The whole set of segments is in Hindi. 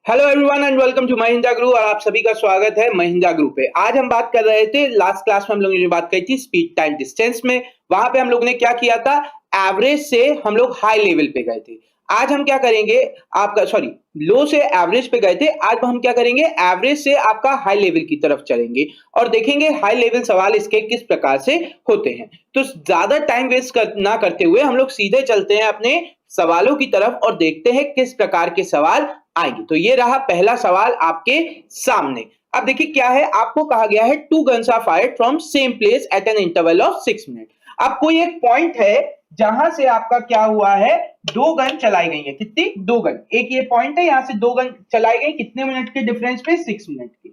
Hello everyone and welcome to Mahindra Guru और आप सभी का स्वागत है महिंद्रा गुरु पे। आज हम बात कर रहे थे, लास्ट क्लास में हम लोगों ने बात करी थी स्पीड टाइम डिस्टेंस में। वहां पे हम लोग ने क्या किया था, एवरेज से हम लोग हाई लेवल पे गए थे। आज हम क्या करेंगे, आपका सॉरी लो से एवरेज पे गए थे, आज हम क्या करेंगे, एवरेज से आपका हाई लेवल की तरफ चलेंगे और देखेंगे हाई लेवल सवाल इसके किस प्रकार से होते हैं। तो ज्यादा टाइम वेस्ट ना करते हुए हम लोग सीधे चलते हैं अपने सवालों की तरफ और देखते हैं किस प्रकार के सवाल आएंगे। तो ये रहा पहला सवाल आपके सामने। अब देखिए क्या है, आपको कहा गया है two guns are fired from same place at an interval of 6 minute. अब कोई एक पॉइंट है जहां से आपका क्या हुआ है, दो गन चलाई गई है। कितनी? दो गन। एक ये पॉइंट है, यहां से दो गन चलाई गई, कितने मिनट के डिफरेंस पे? 6 मिनट के।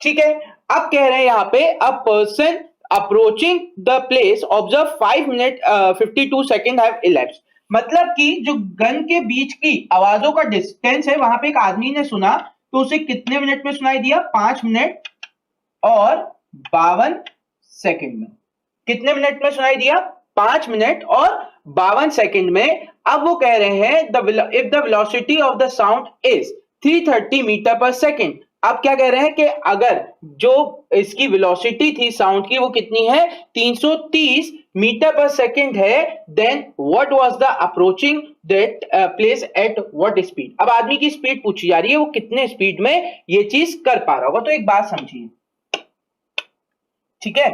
ठीक है। अब कह रहे हैं यहां पे a person approaching the place observe 5 minute 52 second have elapsed. मतलब कि जो गन के बीच की आवाजों का डिस्टेंस है, वहां पे एक आदमी ने सुना, तो उसे कितने मिनट में सुनाई दिया? 5 मिनट और 52 सेकंड में। कितने मिनट में सुनाई दिया? 5 मिनट और 52 सेकंड में। अब वो कह रहे हैं if the velocity of the sound is 330 metre per second. अब क्या कह रहे हैं कि अगर जो इसकी वेलोसिटी थी साउंड की वो कितनी है? 330 मीटर पर सेकंड है, then what was the approaching that place at what speed. अब आदमी की स्पीड पूछी जा रही है, वो कितने स्पीड में ये चीज कर पा रहा होगा। तो एक बात समझिए, ठीक है,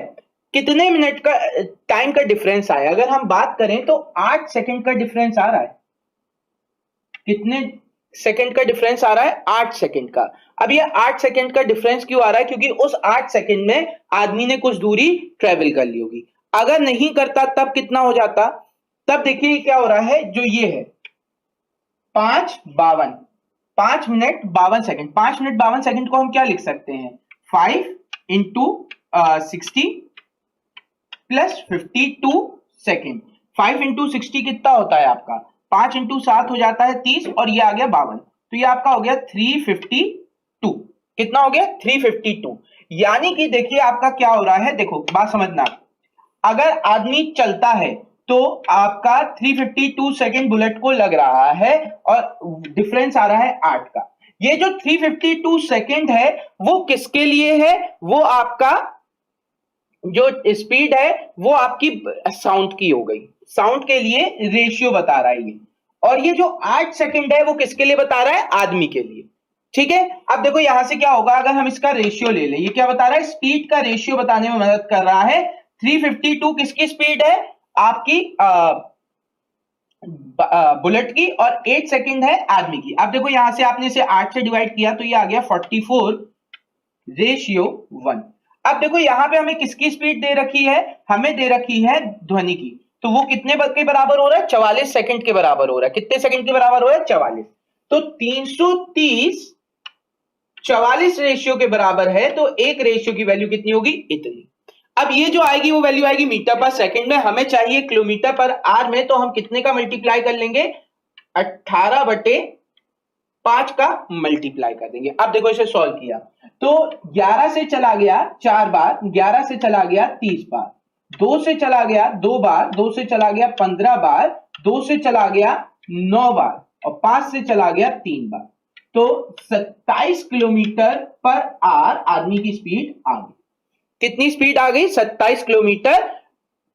कितने मिनट का टाइम का डिफरेंस आया? अगर हम बात करें तो 8 सेकंड का डिफरेंस आ रहा है। कितने सेकंड का डिफरेंस आ रहा है? 8 सेकंड का। अब ये 8 सेकंड का डिफरेंस क्यों आ रहा है? क्योंकि उस 8 सेकंड में आदमी ने कुछ दूरी ट्रेवल कर ली होगी। अगर नहीं करता तब कितना हो जाता? तब देखिए क्या हो रहा है, जो ये है 5 मिनट 52 सेकंड। 5 मिनट 52 सेकंड को हम क्या लिख सकते हैं? 5 इंटू 60 प्लस 52 सेकेंड। 5 इंटू 60 कितना होता है आपका? 5 इंटू 7 हो जाता है 30 और ये आ गया 52। तो ये आपका हो गया 352। कितना हो गया? 352। यानी कि देखिए आपका क्या हो रहा है, देखो बात समझना, अगर आदमी चलता है तो आपका 352 सेकेंड बुलेट को लग रहा है और डिफरेंस आ रहा है 8 का। ये जो 352 सेकेंड है वो किसके लिए है? वो आपका जो स्पीड है वो आपकी साउंड की हो गई, साउंड के लिए रेशियो बता रहा है ये। और ये जो 8 सेकंड है वो किसके लिए बता रहा है? आदमी के लिए। ठीक है। अब देखो यहां से क्या होगा, अगर हम इसका रेशियो ले लें, ये क्या बता रहा है? स्पीड का रेशियो बताने में मदद कर रहा है। 352 किसकी स्पीड है? आपकी बुलेट की, और 8 सेकंड है आदमी की। अब देखो यहां से आपने इसे 8 से डिवाइड किया तो ये आ गया 44 रेशियो 1। अब देखो यहां पे हमें किसकी स्पीड दे रखी है? हमें दे रखी है ध्वनि की। तो वो कितने के बराबर हो रहा है? 44 सेकंड के बराबर हो रहा है। कितने सेकंड के बराबर हो रहा है? 44। तो 330 44 रेशियो के बराबर है, तो एक रेशियो की वैल्यू कितनी होगी? इतनी। अब ये जो आएगी वो वैल्यू आएगी मीटर पर सेकंड में। हमें चाहिए किलोमीटर पर आवर में, तो हम कितने का मल्टीप्लाई कर लेंगे? 18/5 का मल्टीप्लाई कर देंगे। अब देखो इसे सॉल्व किया तो 11 से चला गया 4 बार, 11 से चला गया 30 बार, 2 से चला गया 2 बार, 2 से चला गया 15 बार, 2 से चला गया 9 बार और 5 से चला गया 3 बार। तो 27 किलोमीटर पर आवर आदमी की स्पीड आ गई। कितनी स्पीड आ गई? 27 किलोमीटर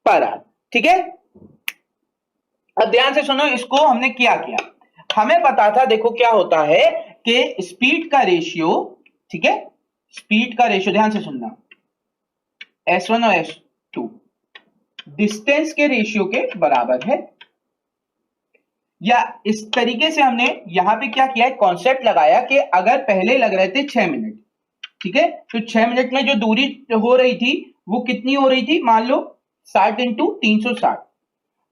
पर आवर। ठीक है। अब ध्यान से सुनो, इसको हमने क्या किया, हमें पता था, देखो क्या होता है कि स्पीड का रेशियो, ठीक है, स्पीड का रेशियो ध्यान से सुनना, S1 और S2 डिस्टेंस के रेशियो के बराबर है। या इस तरीके से हमने यहां पे क्या किया है, कॉन्सेप्ट लगाया कि अगर पहले लग रहे थे 6 मिनट, ठीक है, तो 6 मिनट में जो दूरी हो रही थी वो कितनी हो रही थी? मान लो 60 इंटू 360।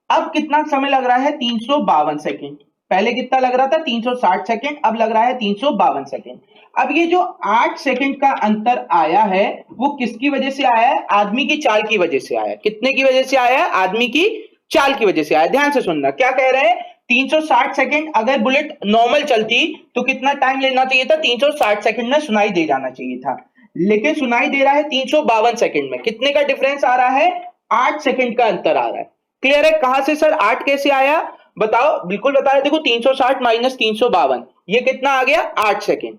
अब कितना समय लग रहा है? 352 सेकेंड। पहले कितना लग रहा था? 360 सेकेंड, अब लग रहा है 352 सेकेंड। अब ये जो 8 सेकेंड का अंतर आया है वो किसकी वजह से आया है? आदमी की चाल की वजह से आया है। कितने की वजह से आया है? आदमी की चाल की वजह से आया। ध्यान से सुनना, क्या कह रहे हैं, 360 सेकेंड अगर बुलेट नॉर्मल चलती तो कितना टाइम लेना चाहिए था? 360 सेकेंड में सुनाई दे जाना चाहिए था, लेकिन सुनाई दे रहा है 352 सेकेंड में। कितने का डिफरेंस आ रहा है? 8 सेकेंड का अंतर आ रहा है। क्लियर है? कहां से सर 8 कैसे आया? बताओ, बिल्कुल बता रहे। देखो 360 माइनस 352, ये कितना आ गया 8 सेकेंड।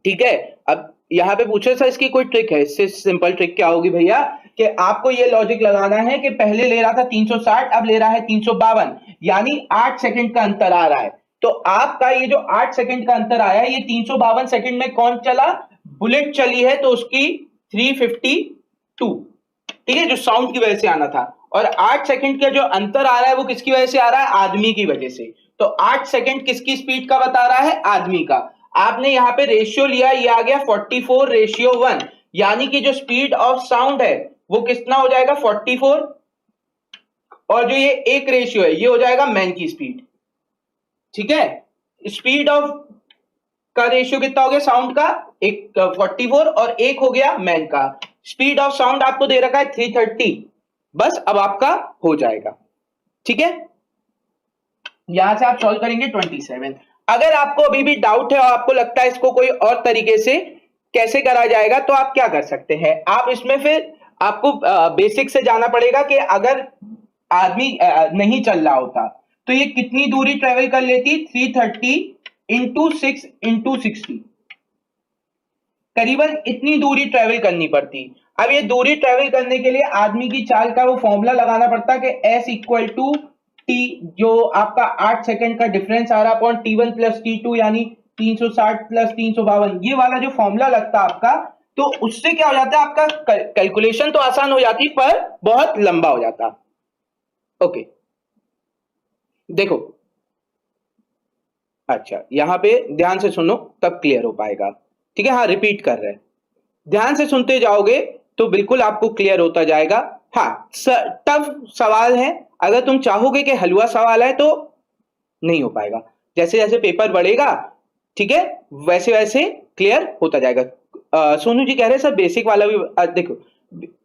ठीक है, अब यहां पे पूछे सर इसकी कोई ट्रिक है? इससे सिंपल ट्रिक क्या होगी भैया कि आपको ये लॉजिक लगाना है कि पहले ले रहा था 360, अब ले रहा है 352, यानी 8 सेकंड का अंतर आ रहा है। तो आपका ये जो 8 सेकंड का अंतर आया, ये 352 सेकंड में कौन चला? बुलेट चली है, तो उसकी 352, ठीक है, जो साउंड की वजह से आना था। और 8 सेकंड का जो अंतर आ रहा है वो किसकी वजह से आ रहा है? आदमी की वजह से। तो 8 सेकंड किसकी स्पीड का बता रहा है? आदमी का। आपने यहां पे रेशियो लिया, ये आ गया 44:1, यानी कि जो स्पीड ऑफ साउंड है वो कितना हो जाएगा? 44, और जो ये एक रेशियो है ये हो जाएगा मैन की स्पीड। ठीक है, स्पीड ऑफ का रेशियो कितना हो गया साउंड का? एक 44 और एक हो गया मैन का। स्पीड ऑफ साउंड आपको दे रखा है 330, बस अब आपका हो जाएगा। ठीक है, यहां से आप सॉल्व करेंगे 27। अगर आपको अभी भी डाउट है और आपको लगता है इसको कोई और तरीके से कैसे करा जाएगा, तो आप क्या कर सकते हैं, आप इसमें फिर आपको बेसिक से जाना पड़ेगा कि अगर आदमी नहीं चल रहा होता तो ये कितनी दूरी ट्रेवल कर लेती? 330 इंटू 6 इंटू 60, करीबन इतनी दूरी ट्रेवल करनी पड़ती। अब ये दूरी ट्रेवल करने के लिए आदमी की चाल का वो फॉर्मूला लगाना पड़ता कि S इक्वल टू टी, जो आपका 8 सेकंड का डिफरेंस आ रहा अपॉन T1 प्लस T2, यानी 360 प्लस 352, ये वाला जो फॉर्मूला लगता आपका, तो उससे क्या हो जाता है, आपका कैलकुलेशन तो आसान हो जाती पर बहुत लंबा हो जाता। ओके, देखो, अच्छा यहां पे ध्यान से सुनो तब क्लियर हो पाएगा। ठीक है, हाँ रिपीट कर रहे हैं, ध्यान से सुनते जाओगे तो बिल्कुल आपको क्लियर होता जाएगा। हाँ टफ सवाल है, अगर तुम चाहोगे कि हलवा सवाल है तो नहीं हो पाएगा। जैसे जैसे पेपर बढ़ेगा, ठीक है, वैसे वैसे क्लियर होता जाएगा। सोनू जी कह रहे हैं सर बेसिक वाला भी देखो,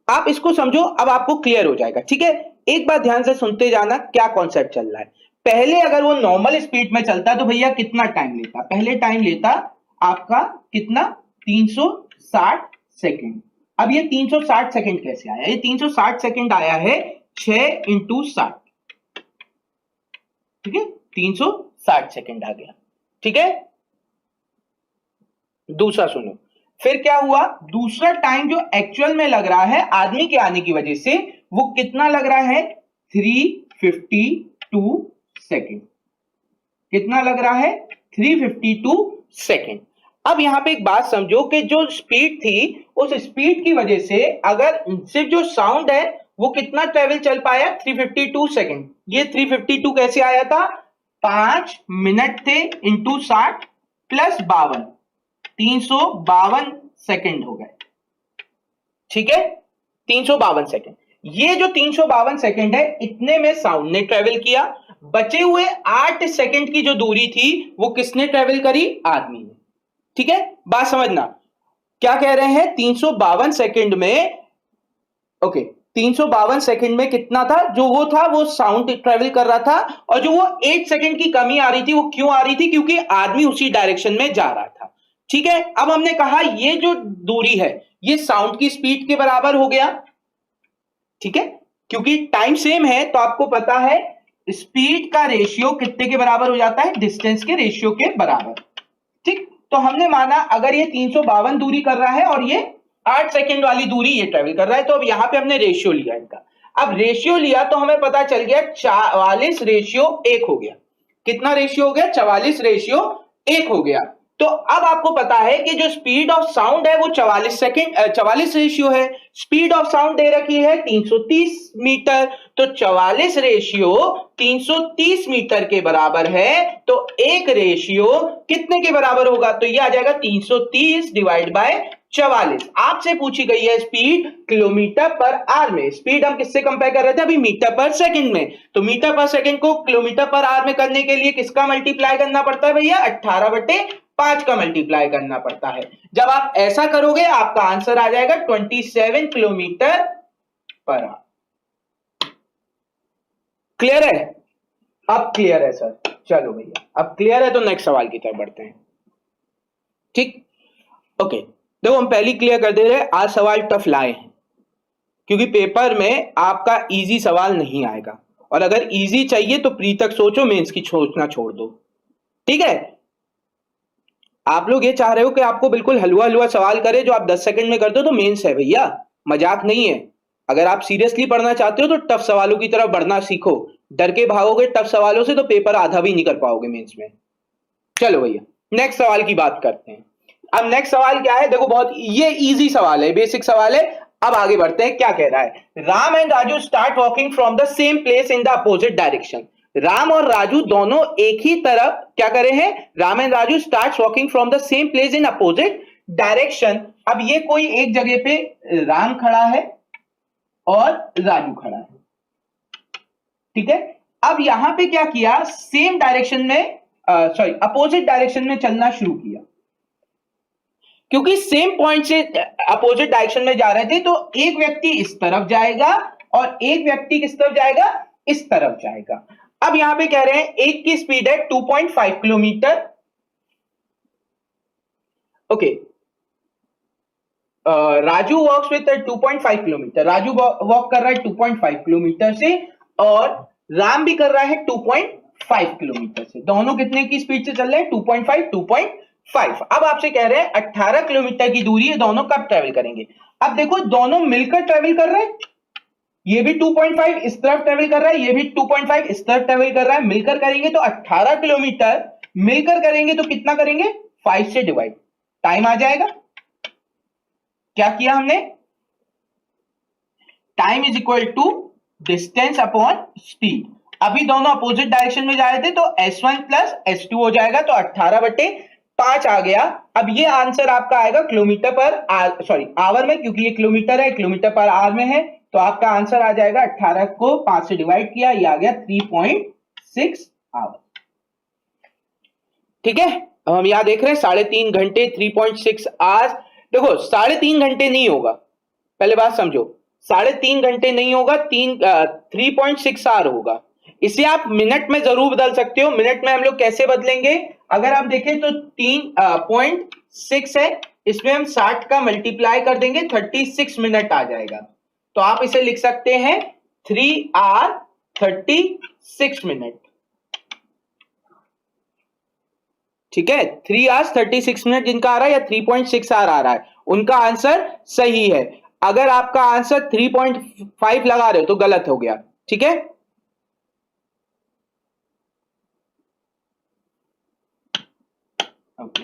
आप इसको समझो, अब आपको क्लियर हो जाएगा। ठीक है, एक बार ध्यान से सुनते जाना क्या कॉन्सेप्ट चल रहा है। पहले अगर वो नॉर्मल स्पीड में चलता तो भैया कितना टाइम लेता? पहले टाइम लेता आपका कितना? 360 सेकंड। अब ये 360 सेकंड कैसे आया? ये 360 सेकंड आया है 6 इंटू 60। ठीक है, 360 सेकंड आ गया। ठीक है, दूसरा सुनो, फिर क्या हुआ? दूसरा टाइम जो एक्चुअल में लग रहा है आदमी के आने की वजह से, वो कितना लग रहा है? 352 सेकंड। कितना लग रहा है? 352 सेकंड। अब यहां पे एक बात समझो कि जो स्पीड थी, उस स्पीड की वजह से अगर सिर्फ जो साउंड है वो कितना ट्रेवल चल पाया? 352 सेकंड। ये 352 कैसे आया था? 5 मिनट थे इंटू 60 प्लस 52, 352 सेकंड हो गए। ठीक है, 352 सेकंड। ये जो 352 सेकंड है, इतने में साउंड ने ट्रेवल किया। बचे हुए 8 सेकंड की जो दूरी थी वो किसने ट्रेवल करी? आदमी ने। ठीक है, बात समझना, क्या कह रहे हैं? 352 सेकंड में, ओके, 352 सेकंड में कितना था? जो वो था वो साउंड ट्रेवल कर रहा था, और जो वो 8 सेकंड की कमी आ रही थी वो क्यों आ रही थी? क्योंकि आदमी उसी डायरेक्शन में जा रहा था। ठीक है, अब हमने कहा ये जो दूरी है ये साउंड की स्पीड के बराबर हो गया। ठीक है, क्योंकि टाइम सेम है तो आपको पता है स्पीड का रेशियो कितने के बराबर हो जाता है? डिस्टेंस के रेशियो के बराबर। ठीक, तो हमने माना अगर ये 352 दूरी कर रहा है और ये 8 सेकंड वाली दूरी ये ट्रेवल कर रहा है, तो अब यहां पे हमने रेशियो लिया इनका। अब रेशियो लिया तो हमें पता चल गया 44:1 हो गया। कितना रेशियो हो गया? 44:1 हो गया। तो अब आपको पता है कि जो स्पीड ऑफ साउंड है वो 44 रेशियो है। स्पीड ऑफ साउंड दे रखी है 330 मीटर, तो 44 रेशियो 330 मीटर के बराबर है। तो एक रेशियो कितने के बराबर होगा? तो ये आ जाएगा 330 डिवाइड बाय 44। आपसे पूछी गई है स्पीड किलोमीटर पर आवर में। स्पीड हम किससे कंपेयर कर रहे थे अभी? मीटर पर सेकंड में। तो मीटर पर सेकंड को किलोमीटर पर आवर में करने के लिए किसका मल्टीप्लाई करना पड़ता है भैया? 18/5 का मल्टीप्लाई करना पड़ता है। जब आप ऐसा करोगे आपका आंसर आ जाएगा 27 किलोमीटर पर आवर। क्लियर है? अब क्लियर है सर? चलो भैया, अब क्लियर है तो नेक्स्ट सवाल की तरफ बढ़ते हैं। ठीक, ओके, देखो हम पहली क्लियर कर दे रहे, आज सवाल टफ लाए हैं क्योंकि पेपर में आपका इजी सवाल नहीं आएगा, और अगर इजी चाहिए तो प्री तक सोचो, मेंस की सोचना छोड़ दो। ठीक है, आप लोग ये चाह रहे हो कि आपको बिल्कुल हलवा हलवा सवाल करे जो आप 10 सेकंड में कर दो, तो मेंस है भैया, मजाक नहीं है। अगर आप सीरियसली पढ़ना चाहते हो तो टफ सवालों की तरफ बढ़ना सीखो। डर के भागोगे टफ सवालों से तो पेपर आधा भी नहीं कर पाओगे मेंस में। चलो भैया नेक्स्ट सवाल की बात करते हैं। अब नेक्स्ट सवाल क्या है, देखो बहुत ये इजी सवाल है, बेसिक सवाल है। अब आगे बढ़ते हैं, क्या कह रहा है, Ram and Raju start walking from the same place in the opposite direction. Ram और राजू दोनों एक ही तरफ क्या करे हैं, Ram and Raju start walking from the same place in opposite direction. अब ये कोई एक जगह पे राम खड़ा है और राजू खड़ा है, ठीक है। अब यहां पे क्या किया, सेम डायरेक्शन में अपोजिट डायरेक्शन में चलना शुरू किया, क्योंकि सेम पॉइंट से अपोजिट डायरेक्शन में जा रहे थे, तो एक व्यक्ति इस तरफ जाएगा और एक व्यक्ति किस तरफ जाएगा, इस तरफ जाएगा। अब यहां पे कह रहे हैं एक की स्पीड है 2.5 kilometre, okay. Raju walks with 2.5 kilometre, Raju walk कर रहा है 2.5 किलोमीटर से और राम भी कर रहा है 2.5 किलोमीटर से। दोनों कितने की स्पीड से चल रहे हैं, 2.5। अब आपसे कह रहे हैं 18 किलोमीटर की दूरी है, दोनों कब ट्रेवल करेंगे। अब देखो दोनों मिलकर ट्रेवल कर रहे हैं, ये भी 2.5 इस तरफ ट्रेवल कर रहा है, ये भी 2.5 इस तरफ ट्रेवल कर रहा है, मिलकर करेंगे तो 18 किलोमीटर। मिलकर करेंगे तो कितना करेंगे, 5 से डिवाइड, टाइम आ जाएगा। क्या किया हमने, time is equal to distance upon speed. अभी दोनों अपोजिट डायरेक्शन में जा रहे थे तो S1 प्लस S2 हो जाएगा, तो 18/5 आ गया। अब ये आंसर आपका आएगा किलोमीटर पर आवर में, क्योंकि ये किलोमीटर है, किलोमीटर पर आवर में है, तो आपका आंसर आ जाएगा 18 को 5 से डिवाइड किया, ये आ गया 3.6 आवर। ठीक है, अब हम यहां देख रहे हैं 3.5 घंटे 3.6 आवर्स। देखो 3.5 घंटे नहीं होगा, पहले बात समझो, 3.5 घंटे नहीं होगा, 3.6 आवर होगा। इसे आप मिनट में जरूर बदल सकते हो। मिनट में हम लोग कैसे बदलेंगे, अगर आप देखें तो 3.6 है, इसमें हम 60 का मल्टीप्लाई कर देंगे, 36 मिनट आ जाएगा। तो आप इसे लिख सकते हैं 3 आवर 36 मिनट। ठीक है, 3 आवर्स 36 मिनट जिनका आ रहा है या 3.6 आवर आ रहा है, उनका आंसर सही है। अगर आपका आंसर 3.5 लगा रहे हो तो गलत हो गया। ठीक है, ओके।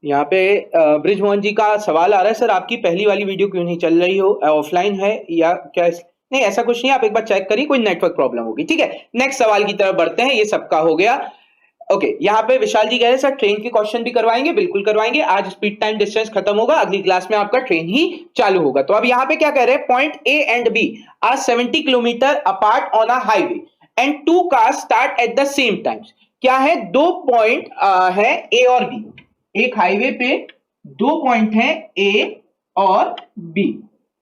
यहाँ पे ब्रिजमोहन जी का सवाल आ रहा है, सर आपकी पहली वाली वीडियो क्यों नहीं चल रही हो, ऑफलाइन है या क्या। नहीं ऐसा कुछ नहीं, आप एक बार चेक करिए, कोई नेटवर्क प्रॉब्लम होगी। ठीक है, नेक्स्ट सवाल की तरफ बढ़ते हैं, ये सबका हो गया। ओके, यहाँ पे विशाल जी कह रहे हैं सर ट्रेन के क्वेश्चन भी करवाएंगे, बिल्कुल करवाएंगे। आज स्पीड टाइम डिस्टेंस खत्म होगा, अगली क्लास में आपका ट्रेन ही चालू होगा। तो अब यहाँ पे क्या कह रहे हैं, point A and B are 70 kilometre apart on a highway and 2 cars start at the same times. क्या है, 2 पॉइंट है ए और बी, एक हाईवे पे 2 पॉइंट हैं ए और बी।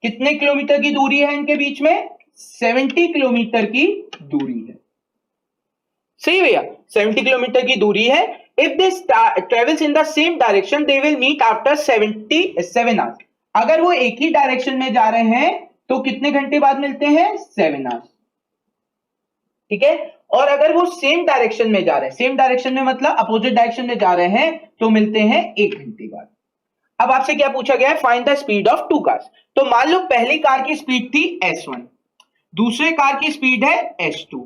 कितने किलोमीटर की दूरी है इनके बीच में, 70 किलोमीटर की दूरी है। सही भैया, 70 किलोमीटर की दूरी है। If they travels in the same direction they will meet after 77 hours. अगर वो एक ही डायरेक्शन में जा रहे हैं तो कितने घंटे बाद मिलते हैं, 7 आवर्स। ठीक है, और अगर वो सेम डायरेक्शन में जा रहे हैं, सेम डायरेक्शन में मतलब अपोजिट डायरेक्शन में जा रहे हैं, तो मिलते हैं 1 घंटे बाद। अब आपसे क्या पूछा गया है, find the speed of 2 cars. तो मान लो पहली कार की स्पीड थी S1, दूसरे कार की स्पीड है S2।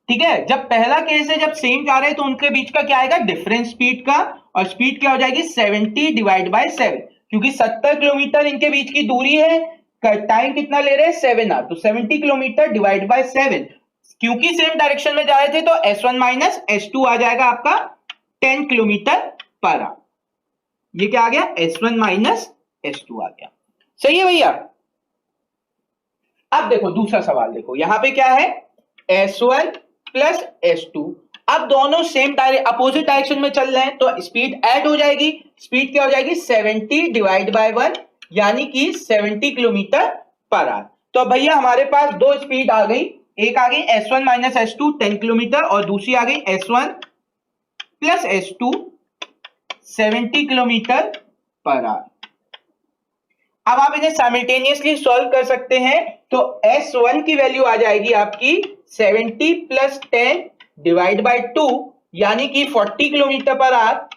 ठीक है, जब पहला केस है, जब सेम जा रहे हैं तो उनके बीच का क्या आएगा, डिफरेंस स्पीड का, और स्पीड क्या हो जाएगी 70 डिवाइड बाय 7, क्योंकि 70 किलोमीटर इनके बीच की दूरी है, टाइम कितना ले रहे हैं 7 आवर, तो 70 किलोमीटर डिवाइड बाय 7, क्योंकि सेम डायरेक्शन में जा रहे थे तो S1 माइनस S2 आ जाएगा आपका 10 किलोमीटर पर आवर। ये क्या आ गया, S1 माइनस S2 आ गया। सही है भैया। अब देखो दूसरा सवाल, देखो यहां पे क्या है, S1 प्लस S2। अब दोनों सेम अपोजिट डायरेक्शन में चल रहे हैं तो स्पीड ऐड हो जाएगी। स्पीड क्या हो जाएगी, 70 डिवाइड बाय 1, यानी कि 70 किलोमीटर पर आवर। तो भैया हमारे पास दो स्पीड आ गई, एक आ गई S1 माइनस S2 10 किलोमीटर, और दूसरी आ गई S1 plus S2 70 kilometre per our. अब आप इन्हें साइमल्टेनियसली सॉल्व कर सकते हैं, तो S1 की वैल्यू आ जाएगी आपकी 70 प्लस 10 डिवाइड बाय 2, यानी कि 40 किलोमीटर पर आवर,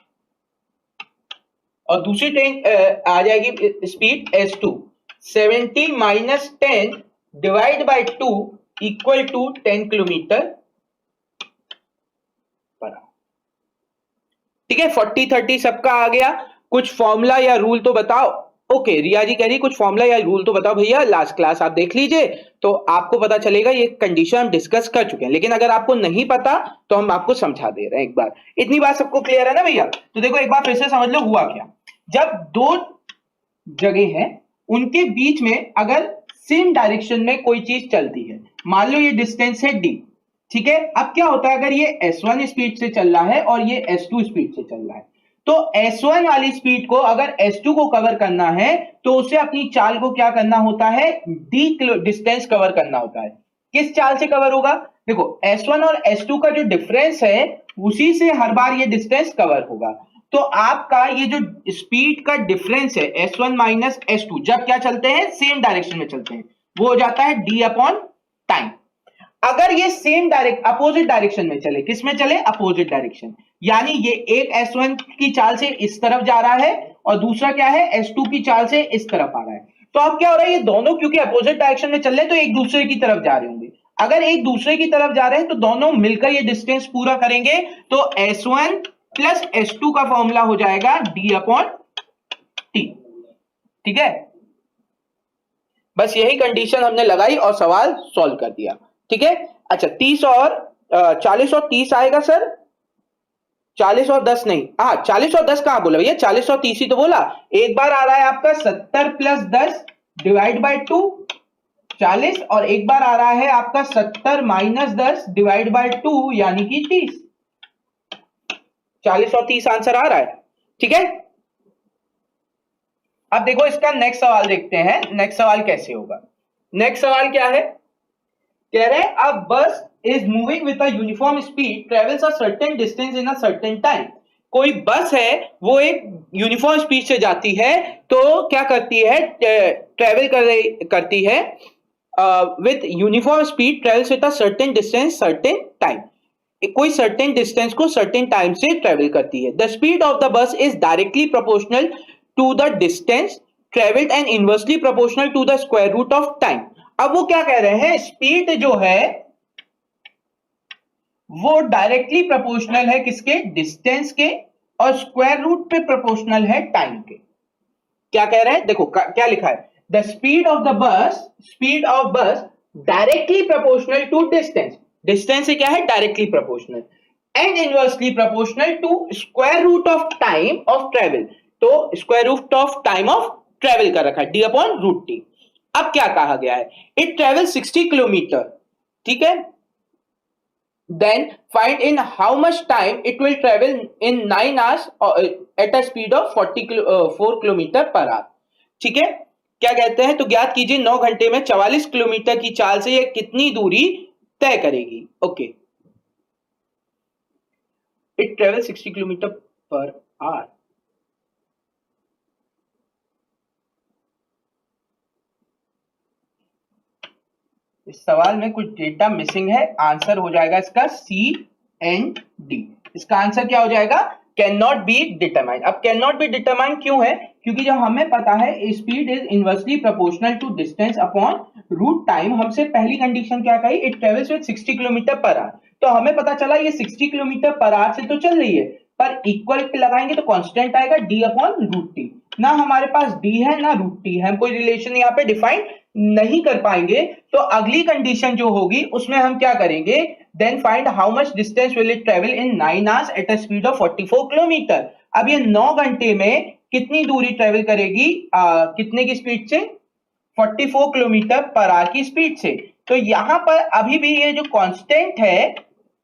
और दूसरी ट्रेन आ जाएगी speed S2 70 minus 10 divide by 2 equal to 10 kilometre per hour. ठीक है, 40 30 सबका आ गया। कुछ फॉर्मूला या रूल तो बताओ। ओके, रिया जी कह रही कुछ फॉर्मूला या रूल तो बताओ भैया। लास्ट क्लास आप देख लीजिए तो आपको पता चलेगा, ये कंडीशन हम डिस्कस कर चुके हैं, लेकिन अगर आपको नहीं पता तो हम आपको समझा दे रहे हैं एक बार। इतनी बात सबको क्लियर है ना भैया? तो देखो एक बार फिर से समझ लो हुआ क्या। जब दो जगह है उनके बीच में अगर सेम डायरेक्शन में कोई चीज चलती है, मान लो ये डिस्टेंस है d, ठीक है। अब क्या होता है, अगर ये S1 स्पीड से चल रहा है और ये S2 स्पीड से चल रहा है, तो S1 वाली स्पीड को अगर S2 को कवर करना है तो उसे अपनी चाल को क्या करना होता है, d डिस्टेंस कवर करना होता है। किस चाल से कवर होगा? देखो S1 और S2 का जो डिफरेंस है उसी से हर बार ये डिस्टेंस कवर होगा। तो आपका ये जो स्पीड का डिफरेंस है S1 माइनस S2, जब क्या चलते हैं, सेम डायरेक्शन में चलते हैं, वो हो जाता है d अपॉन टाइम। अगर ये सेम डायरेक्ट अपोजिट डायरेक्शन में चले, किस में चले, अपोजिट डायरेक्शन, यानी ये एक S1 की चाल से इस तरफ जा रहा है और दूसरा क्या है, S2 की चाल से इस तरफ आ रहा है, तो अब क्या हो रहा है, ये दोनों क्योंकि अपोजिट डायरेक्शन में चल रहे हैं तो एक दूसरे की तरफ जा रहे होंगे। अगर एक दूसरे की तरफ जा रहे हैं तो दोनों मिलकर ये डिस्टेंस पूरा करेंगे, तो S1 प्लस S2 का फॉर्मूला हो जाएगा d अपॉन टी। ठीक है, बस यही कंडीशन हमने लगाई और सवाल सॉल्व कर दिया। ठीक है, अच्छा 30 और 40 और 30 आएगा सर? 40 और 10 नहीं, हाँ 40 और 10 कहां बोला भैया, 40 और 30 ही तो बोला। एक बार आ रहा है आपका 70 प्लस 10 डिवाइड बाय 2 40, और एक बार आ रहा है आपका 70 माइनस 10 डिवाइड बाय 2 यानी कि 30। 40 और 30 आंसर आ रहा है। ठीक है, अब देखो इसका नेक्स्ट सवाल देखते हैं, नेक्स्ट सवाल कैसे होगा। नेक्स्ट सवाल क्या है, कह रहे हैं अ बस is moving with a uniform speed travels a certain distance in a certain time. कोई बस है वो एक यूनिफॉर्म स्पीड से जाती है, तो क्या करती है, ट्रेवल करती है with uniform speed travels with a certain distance certain time. कोई सर्टेन डिस्टेंस को सर्टेन टाइम से ट्रेवल करती है। The speed of the bus is directly proportional to the distance travelled and inversely proportional to the square root of time. अब वो क्या कह रहे हैं, स्पीड जो है वो डायरेक्टली प्रोपोर्शनल है किसके, डिस्टेंस के, और स्क्वायर रूट पे प्रोपोर्शनल है टाइम के। क्या कह रहे हैं, देखो क्या लिखा है, the speed of bus directly proportional to distance, distance से क्या है, directly proportional, and inversely proportional to square root of time of travel. तो square root of time of travel कर रखा है d अपॉन रूट टी। अब क्या कहा गया है, इट ट्रेवल 60 किलोमीटर, ठीक है, then find in how much time it will travel in 9 hours at a speed of 4 kilometre per hour. ठीक है, क्या कहते हैं, तो ज्ञात कीजिए 9 घंटे में 44 किलोमीटर की चाल से यह कितनी दूरी तय करेगी। Okay, it travel 60 kilometre per our. इस सवाल में कुछ डेटा मिसिंग है, आंसर हो जाएगा इसका सी एंड डी। इसका आंसर क्या हो जाएगा, कैन नॉट बी डिटरमाइन। अब कैन नॉट बी डिटरमाइन क्यों है, क्योंकि जब हमें पता है speed is inversely proportional to distance upon root time, हमसे पहली कंडीशन क्या कही, it travels with 60 kilometre per hour. तो हमें पता चला ये 60 किलोमीटर पर आवर से तो चल रही है, पर इक्वल लगाएंगे तो कांस्टेंट आएगा d अपॉन रूट टी। ना हमारे पास d है ना रूट टी है, हम कोई रिलेशन यहाँ पे डिफाइन नहीं कर पाएंगे। तो अगली कंडीशन जो होगी उसमें हम क्या करेंगे, then find how much distance will it travel in 9 hours at a speed of 44 kilometre. अब ये 9 घंटे में कितनी दूरी ट्रेवल करेगी, कितने की स्पीड से, 44 किलोमीटर पर आवर की स्पीड से। तो यहां पर अभी भी ये जो कांस्टेंट है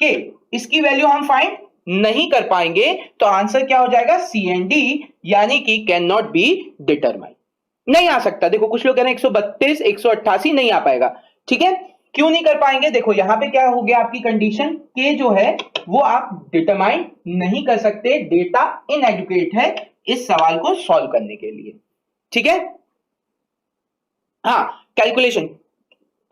के, इसकी वैल्यू हम फाइंड नहीं कर पाएंगे, तो आंसर क्या हो जाएगा, सी एंड डी, यानी कि कैन नॉट बी डिटरमाइन। नहीं आ सकता। देखो कुछ लोग कह रहे हैं 132 188 नहीं आ पाएगा। ठीक है, क्यों नहीं कर पाएंगे, देखो यहां पे क्या हो गया, आपकी कंडीशन के जो है वो आप डिटरमाइन नहीं कर सकते, डेटा इनएडुकेट है इस सवाल को सॉल्व करने के लिए। ठीक है, हाँ कैलकुलेशन।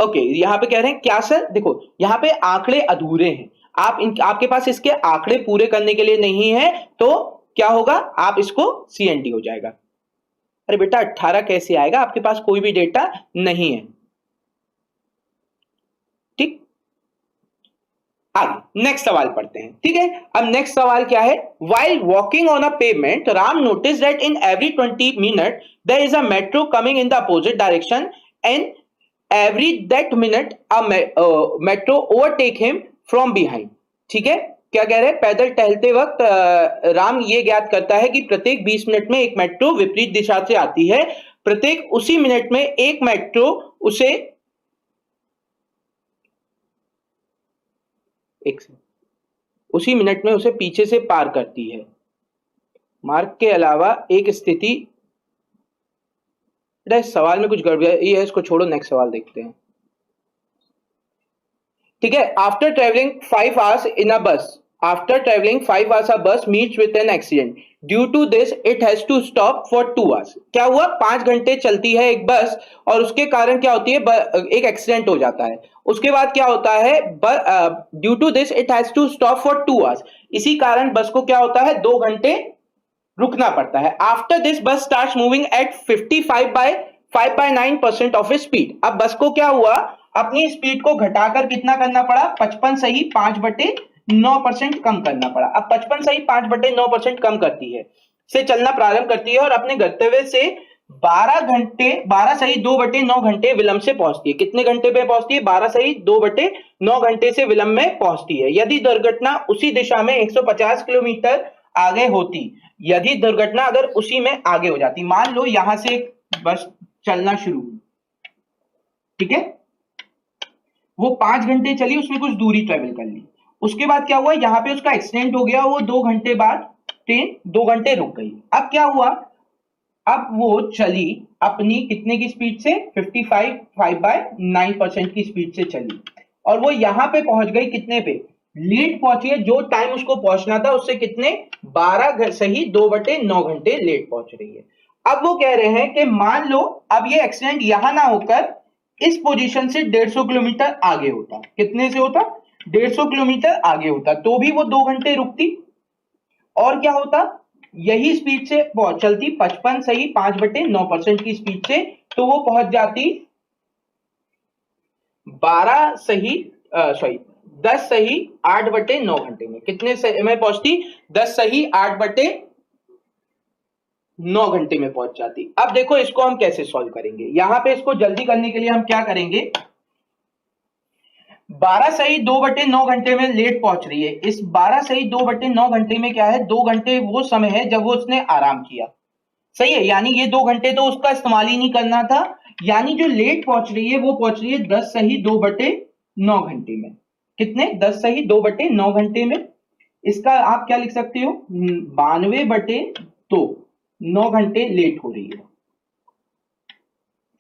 ओके, यहां पे कह रहे हैं क्या सर, देखो यहां पे आंकड़े अधूरे हैं। आपके पास इसके आंकड़े पूरे करने के लिए नहीं है तो क्या होगा, आप इसको CND हो जाएगा। अरे बेटा 18 कैसे आएगा, आपके पास कोई भी डेटा नहीं है। ठीक, आगे नेक्स्ट सवाल पढ़ते हैं। ठीक है, अब नेक्स्ट सवाल क्या है, while walking on a pavement Ram noticed that in every 20 minutes there is a metro coming in the opposite direction and every that minute a metro overtake him from behind। ठीक है, क्या कह रहे हैं, पैदल टहलते वक्त राम ये ज्ञात करता है कि प्रत्येक 20 मिनट में एक मेट्रो विपरीत दिशा से आती है, प्रत्येक उसी मिनट में एक मेट्रो उसे उसी मिनट में उसे पीछे से पार करती है। मार्ग के अलावा एक स्थिति, इस सवाल में कुछ गड़बड़ी है, इसको छोड़ो, नेक्स्ट सवाल देखते हैं। ठीक है, after travelling 5 hours in a bus, after traveling 5 hours a bus meets with an accident, due to this it has to stop for 2 hours। क्या हुआ, 5 घंटे चलती है एक बस और उसके कारण क्या होती है, एक एक्सीडेंट हो जाता है। उसके बाद क्या होता है, due to this it has to stop for 2 hours, इसी कारण बस को क्या होता है, 2 घंटे रुकना पड़ता है। आफ्टर दिस बस starts moving at 5/9% of speed. अब बस को क्या हुआ, अपनी स्पीड को घटाकर कितना करना पड़ा, 55 सही 5/9% कम करना पड़ा। अब 55 सही 5/9% कम करती है से चलना प्रारंभ करती है और अपने गंतव्य से 12 सही 2/9 घंटे विलंब से पहुंचती है। कितने घंटे पे पहुंचती है, 12 सही 2/9 घंटे से विलंब में पहुंचती है। यदि दुर्घटना उसी दिशा में 150 किलोमीटर आगे होती, यदि दुर्घटना अगर उसी में आगे हो जाती, मान लो यहां से बस चलना शुरू हुई, ठीक है, वो 5 घंटे चली, उसमें कुछ दूरी ट्रेवल कर ली, उसके बाद क्या हुआ, यहां पे उसका एक्सीडेंट हो गया, वो 2 घंटे बाद ट्रेन 2 घंटे रुक गई। अब क्या हुआ, अब वो चली अपनी कितने की स्पीड से, 5/9% की स्पीड से चली और वो यहां पे पहुंच गई, कितने पे, लेट पहुंची है, जो टाइम उसको पहुंचना था उससे कितने, 12 सही 2/9 घंटे लेट पहुंच रही है। अब वो कह रहे हैं कि मान लो अब ये एक्सीडेंट यहां ना होकर इस पोजीशन से 150 किलोमीटर आगे होता, कितने से होता, 150 किलोमीटर आगे होता, तो भी वो 2 घंटे रुकती और क्या होता, यही स्पीड से चलती 55 सही 5/9% की स्पीड से, तो वो पहुंच जाती 10 सही 8/9 घंटे में। कितने में पहुंचती, 10 सही 8/9 घंटे में पहुंच जाती। अब देखो इसको हम कैसे सॉल्व करेंगे, यहां पे इसको जल्दी करने के लिए हम क्या करेंगे, 12 सही 2/9 घंटे में लेट पहुंच रही है, इस 12 सही 2/9 घंटे में क्या है, 2 घंटे वो समय है जब वो उसने आराम किया, सही है, यानी ये 2 घंटे तो उसका इस्तेमाल ही नहीं करना था, यानी जो लेट पहुंच रही है वो पहुंच रही है 10 सही 2/9 घंटे में। कितने, 10 सही 2/9 घंटे में। इसका आप क्या लिख सकते हो, 92/2, 9 घंटे लेट हो रही है।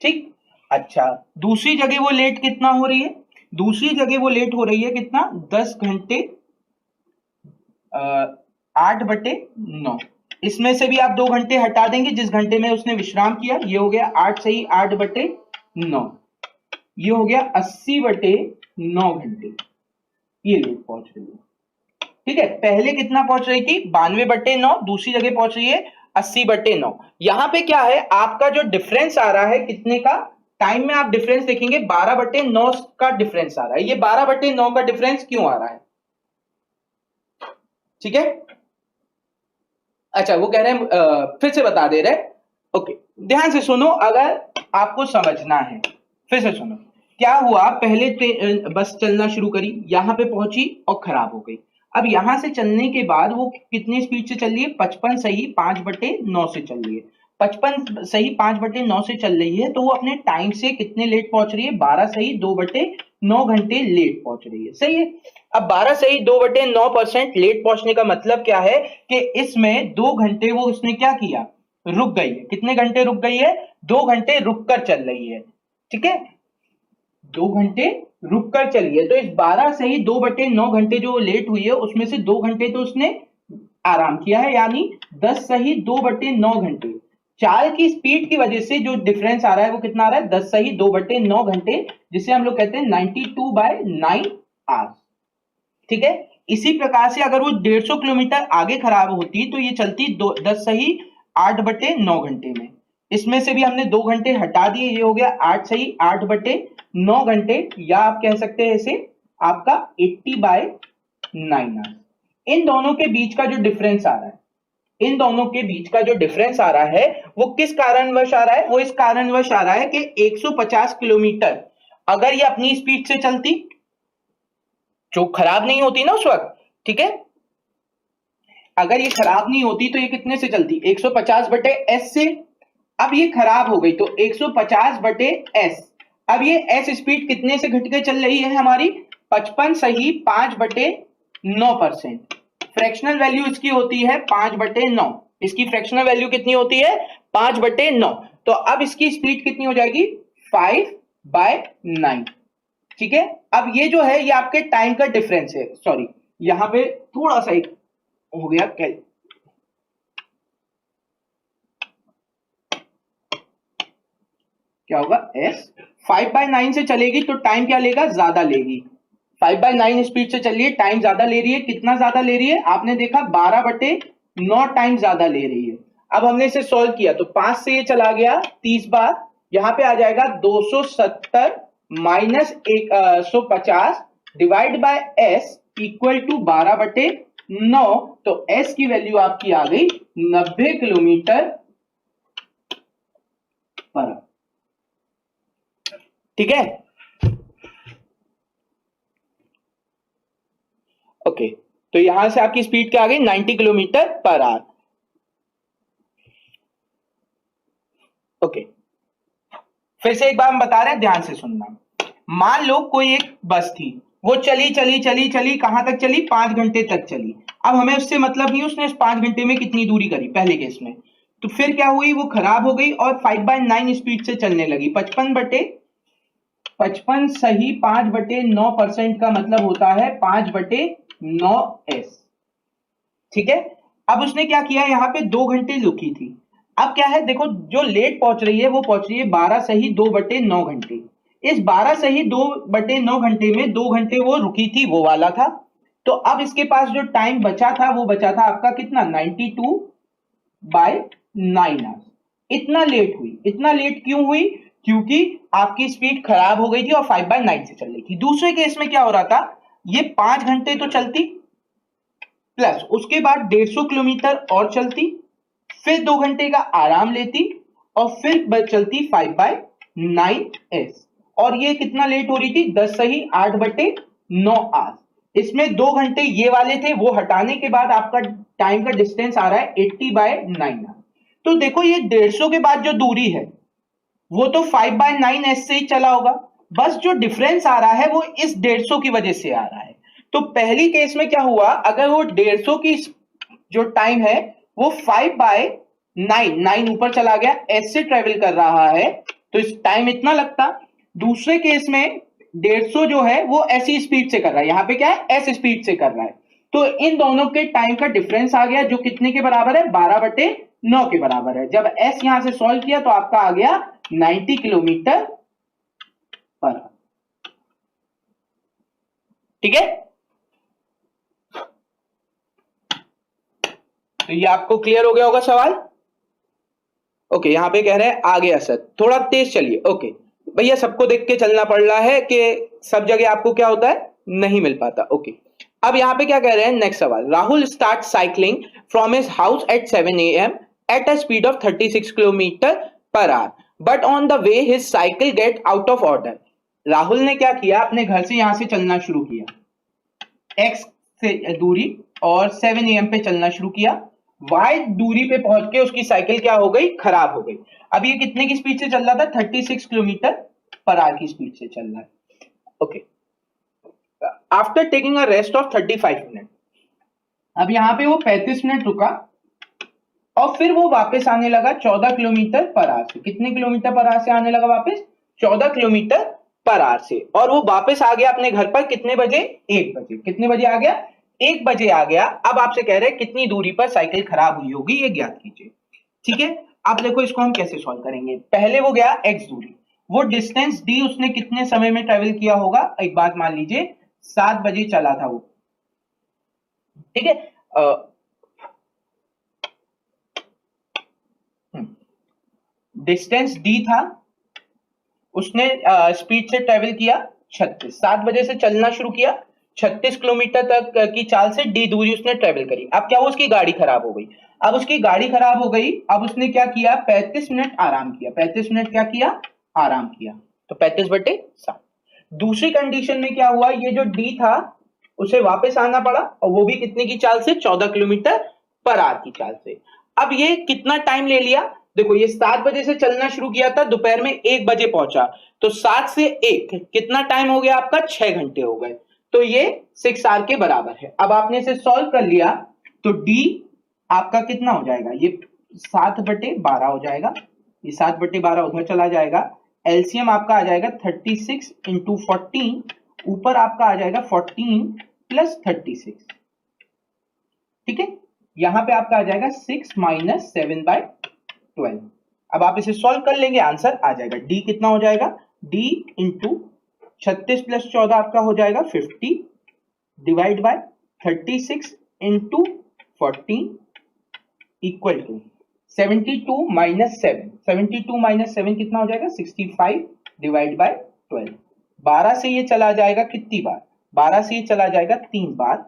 ठीक, अच्छा दूसरी जगह वो लेट कितना हो रही है, दूसरी जगह वो लेट हो रही है कितना, 10 घंटे 8/9। इसमें से भी आप 2 घंटे हटा देंगे जिस घंटे में उसने विश्राम किया, ये हो गया 8 सही 8/9, ये हो गया 80/9 घंटे ये लेट पहुंच रही है। ठीक है, पहले कितना पहुंच रही थी, 92/9, दूसरी जगह पहुंच रही है 80/9। यहां पे क्या है, आपका जो डिफरेंस आ रहा है कितने का, टाइम में आप डिफरेंस देखेंगे 12/9 का डिफरेंस आ रहा है। ये 12/9 का डिफरेंस क्यों आ रहा है, ठीक है, अच्छा वो कह रहे हैं फिर से बता दे रहे, ओके ध्यान से सुनो, अगर आपको समझना है फिर से सुनो। क्या हुआ, पहले बस चलना शुरू करी, यहां पे पहुंची और खराब हो गई। अब यहां से चलने के बाद वो कितनी स्पीड से चल रही है, 55 सही 5/9 से चल रही है, 55 सही 5/9 से चल रही है, तो वो अपने टाइम से कितने लेट पहुंच रही है, 12 सही 2/9 घंटे लेट पहुंच रही है, सही है। अब 12 सही 2/9% लेट पहुंचने का मतलब क्या है कि इसमें 2 घंटे वो उसने क्या किया, रुक गई है। कितने घंटे रुक गई है, 2 घंटे रुककर चल रही है, ठीक है, 2 घंटे रुककर चली है। तो इस 12 सही 2/9 घंटे जो लेट हुई है उसमें से 2 घंटे तो उसने आराम किया है, यानी 10 सही 2/9 घंटे। चाल की स्पीड की वजह से जो डिफरेंस आ रहा है वो कितना आ रहा है, 10 सही 2/9 घंटे, जिसे हम लोग कहते हैं 92/9 आवर्स। ठीक है। इसी प्रकार से अगर वो 150 किलोमीटर आगे खराब होती तो ये चलती 10 सही 8/9 घंटे में। इसमें से भी हमने 2 घंटे हटा दिए, ये हो गया 8 सही 8/9 घंटे, या आप कह सकते हैं इसे आपका 80/9 इन दोनों के बीच का जो डिफरेंस आ रहा है, इन दोनों के बीच का जो डिफरेंस आ रहा है वो किस कारणवश आ रहा है? वो इस कारणवश आ रहा है कि 150 किलोमीटर अगर ये अपनी स्पीड से चलती, जो खराब नहीं होती ना उस वक्त, ठीक है, अगर ये खराब नहीं होती तो ये कितने से चलती? 150/s से। अब ये खराब हो गई तो 150/s। अब ये s स्पीड कितने से घट के चल रही है हमारी? 55 सही 5/9%। फ्रैक्शनल वैल्यू इसकी होती है 5/9। इसकी फ्रैक्शनल वैल्यू कितनी होती है? 5/9। तो अब इसकी स्पीड कितनी हो जाएगी? 5/9। ठीक है। अब ये जो है ये आपके टाइम का डिफरेंस है। सॉरी, यहां पे थोड़ा सा एक हो गया, क्या होगा? s 5/9 से चलेगी तो टाइम क्या लेगा? ज्यादा लेगी। 5/9 स्पीड से चलिए, टाइम ज्यादा ले रही है। कितना ज्यादा ले रही है? आपने देखा 12/9 टाइम ज्यादा ले रही है। अब हमने इसे सॉल्व किया तो 5 से ये चला गया 30 बार, यहां पे आ जाएगा 270 minus 150 divide by s equal to 12/9। तो s की वैल्यू आपकी आ गई 90 किलोमीटर पर। ठीक है, ओके। तो यहां से आपकी स्पीड क्या आ गई? 90 किलोमीटर पर आवर। ओके, फिर से एक बार हम बता रहे हैं, ध्यान से सुनना। मान लो कोई एक बस थी, वो चली चली चली चली, कहां तक चली? 5 घंटे तक चली। अब हमें उससे मतलब नहीं उसने इस 5 घंटे में कितनी दूरी करी पहले केस में। तो फिर क्या हुई? वो खराब हो गई और 5/9 स्पीड से चलने लगी। 55 सही 5/9% का मतलब होता है 5/9s। ठीक है। अब उसने क्या किया? यहाँ पे 2 घंटे रुकी थी। अब क्या है देखो, जो लेट पहुंच रही है वो पहुंच रही है 12 सही 2/9 घंटे। इस 12 सही 2/9 घंटे में 2 घंटे वो रुकी थी, वो वाला था। तो अब इसके पास जो टाइम बचा था वो बचा था आपका कितना? 92/9 आवर्स। इतना लेट हुई। इतना लेट क्यों हुई? क्योंकि आपकी स्पीड खराब हो गई थी और 5/9 से चल रही थी। दूसरे केस में क्या हो रहा था? ये 5 घंटे तो चलती, प्लस उसके बाद 150 किलोमीटर और चलती, फिर 2 घंटे का आराम लेती और फिर चलती 5/9s। और ये कितना लेट हो रही थी? 10 सही 8/9 आवर्स। इसमें 2 घंटे ये वाले थे, वो हटाने के बाद आपका टाइम का डिस्टेंस आ रहा है 80/9 आवर्स। तो देखो ये 150 के बाद जो दूरी है वो तो 5/9s से ही चला होगा, बस जो डिफरेंस आ रहा है वो इस 150 की वजह से आ रहा है। तो पहली केस में क्या हुआ? अगर वो 150 की जो टाइम है वो 5/9 ऊपर चला गया, s से ट्रेवल कर रहा है तो इस टाइम इतना लगता। दूसरे केस में 150 जो है वो ऐसी स्पीड से कर रहा है, यहां पे क्या है? s स्पीड से कर रहा है। तो इन दोनों के टाइम का डिफरेंस आ गया, जो कितने के बराबर है? 12/9 के बराबर है। जब s यहां से सॉल्व किया तो आपका आ गया 90 किलोमीटर पर। ठीक है, तो ये आपको क्लियर हो गया होगा सवाल। ओके, यहां पे कह रहे हैं आ गया सर, थोड़ा तेज चलिए। ओके भैया, सबको देख के चलना पड़ रहा है कि सब जगह आपको क्या होता है? नहीं मिल पाता। ओके, अब यहां पे क्या कह रहे हैं? नेक्स्ट सवाल। Rahul start cycling from his house at 7 AM at a speed of 36 kilometre per hour, but on the way his cycle get out of order. Rahul ने क्या किया? अपने घर से यहां से चलना शुरू किया x से दूरी और 7 AM पे चलना शुरू किया। y दूरी पे पहुंच के उसकी साइकिल क्या हो गई? खराब हो गई। अब ये कितने की स्पीड से चल रहा था? 36 किलोमीटर पर आवर की स्पीड से चल रहा है। Okay, after taking a rest of 35 minute, अब यहां पे वो 35 मिनट रुका और फिर वो वापस आने लगा 14 किलोमीटर पर आवर से। कितने किलोमीटर पर आवर से आने लगा वापस? 14 किलोमीटर पर आवर से। और वो वापस आ गया अपने घर पर कितने बजे? 1 बजे। कितने बजे आ गया? 1 बजे आ गया। अब आपसे कह रहे हैं कितनी दूरी पर साइकिल खराब हुई होगी, ये ज्ञात कीजिए। ठीक है, अब देखो इसको हम कैसे सॉल्व करेंगे। पहले वो गया x दूरी, वो डिस्टेंस d उसने कितने समय में ट्रेवल किया होगा? एक बात मान लीजिए 7 बजे चला था वो, ठीक है। डिस्टेंस डी था, उसने स्पीड से ट्रेवल किया 36, 7 बजे से चलना शुरू किया, 36 किलोमीटर तक की चाल से डी दूरी उसने ट्रेवल करी। अब क्या हुआ, उसकी गाड़ी खराब हो गई। अब उसकी गाड़ी खराब हो गई, अब उसने क्या किया, 35 मिनट आराम किया। 35 मिनट क्या किया, आराम किया। तो 35/7। दूसरी कंडीशन में क्या हुआ, ये जो डी था उसे वापस आना पड़ा, और वो भी कितने की चाल से, 14 किलोमीटर पर आवर की चाल से। अब ये कितना टाइम ले लिया, देखो ये 7 बजे से चलना शुरू किया था, दोपहर में 1 बजे पहुंचा, तो 7 से 1 कितना टाइम हो गया आपका, 6 घंटे हो गए। तो ये 6 आवर के बराबर है। अब आपने इसे सॉल्व कर लिया तो डी आपका कितना हो जाएगा, ये 7/12 हो जाएगा, ये 7/12 उधर चला जाएगा। एलसीएम आपका आ जाएगा 36 इंटू 14, ऊपर आपका आ जाएगा 14 प्लस 36, ठीक है। यहां पे आपका आ जाएगा 6 माइनस 7/12। अब आप इसे सॉल्व कर लेंगे, आंसर आ जाएगा। डी कितना हो जाएगा, डी इंटू 36 प्लस 14 आपका हो जाएगा 50 divide by 36 into 14 equal to 72 minus 7। 72 minus 7 कितना हो जाएगा, 65 डिवाइड बाय 12। 12 से ये चला जाएगा कितनी बार, 12 से ये चला जाएगा 3 बार।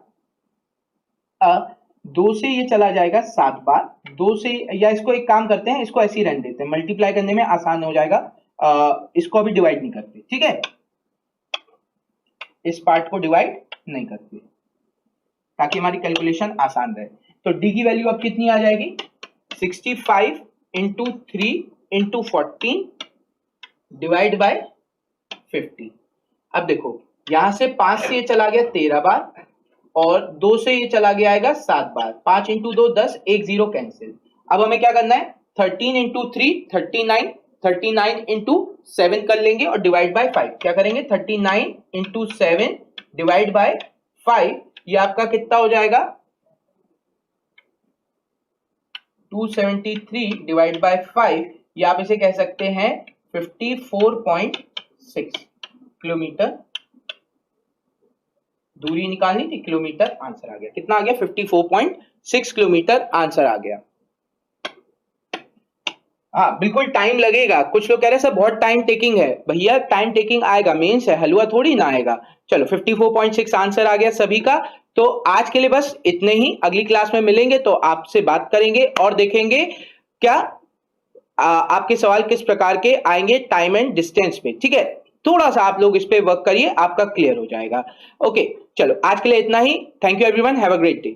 2 से ये चला जाएगा 7 बार। 2 से, या इसको एक काम करते हैं, इसको ऐसे ही रहने देते हैं, मल्टीप्लाई करने में आसान हो जाएगा। इसको अभी डिवाइड नहीं करते, ठीक है, इस पार्ट को डिवाइड नहीं करते ताकि हमारी कैलकुलेशन आसान रहे। तो डी की वैल्यू अब कितनी आ जाएगी, 65 इंटू 3 इंटू 14 डिवाइड बाय 50। अब देखो यहां से 5 से ये चला गया 13 बार, और 2 से ये चला गया आएगा 7 बार। 5 इंटू 2 10, 1 0 कैंसिल। अब हमें क्या करना है, 13 इंटू 3 39, 39 इंटू 7 कर लेंगे और डिवाइड बाय 5। क्या करेंगे, 39 इंटू 7 डिवाइड बाय 5, ये आपका कितना हो जाएगा, 273 डिवाइड बाय 5, ये आप इसे कह सकते हैं 54.6 किलोमीटर। दूरी निकालनी थी, किलोमीटर, आंसर आ गया। कितना आ गया, 54.6 किलोमीटर आंसर आ गया। हाँ बिल्कुल टाइम लगेगा, कुछ लोग कह रहे हैं सर बहुत टाइम टेकिंग है, भैया टाइम टेकिंग आएगा, मेंस है, हलवा थोड़ी ना आएगा। चलो 54.6 आंसर आ गया सभी का। तो आज के लिए बस इतने ही, अगली क्लास में मिलेंगे तो आपसे बात करेंगे और देखेंगे क्या आपके सवाल किस प्रकार के आएंगे टाइम एंड डिस्टेंस पे, ठीक है। थोड़ा सा आप लोग इस पे वर्क करिए, आपका क्लियर हो जाएगा। ओके चलो आज के लिए इतना ही। Thank you everyone, have a great day.